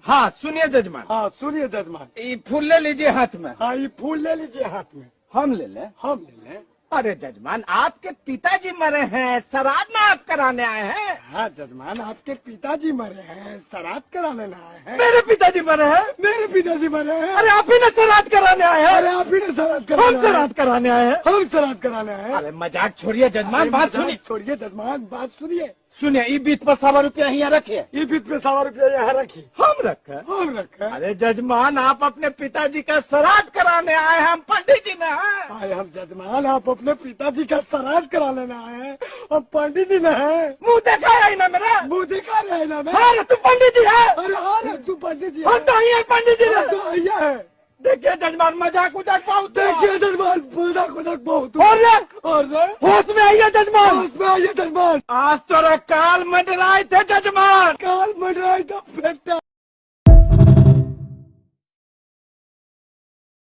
हाँ सुनिए जजमान। हाँ सुनिए जजमान। ये फूल ले लीजिए हाथ में। हाँ ये फूल ले लीजिए हाथ में। हम ले लें? हम ले लें। अरे जजमान आपके पिताजी मरे हैं, श्राद्ध ना आप कराने आए हैं? हाँ जजमान आपके पिताजी मरे हैं, श्राद्ध कराने आए हैं। मेरे पिताजी मरे हैं? मेरे पिताजी मरे हैं। अरे आप ही ने श्राद्ध कराने आए हैं? अरे आप ही ने श्राद्ध हम कराने श्राद्ध कराने आए हैं? हम श्राद्ध कराने आए हैं। अरे मजाक छोड़िए जजमान, बात सुनिए। छोड़िए जजमान, बात सुनिए। सुनिए ये बीच पर 100 रुपया यहाँ रखिए। ये बीच में 100 रुपया यहाँ रखिए। हम रखे? हम रखे। अरे जजमान आप अपने पिताजी का श्राद्ध कराने आए हैं, हम पंडित जी ने हैं। आए हम जजमान, आप अपने पिताजी का श्राद्ध करा लेना है। हम पंडित जी ने है। मुंह देखा है ना मेरा? मुँह दिखा रहे ना मैं। हाँ तू पंडित जी है? अरे हाँ रे, तू पंडित जी हम है। तो ही हैं पंडित जी हम ने। तो भैया है। देखिए जजमान मजाक उजाक बहुत हुआ। देखिए जजमान, बुरा खुदक बहुत और रे, और रे, होश में आइए जजमान। उसमें आइए जजमान। आज तो काल मंडराए थे जजमान। काल मंडराए तो बेटा।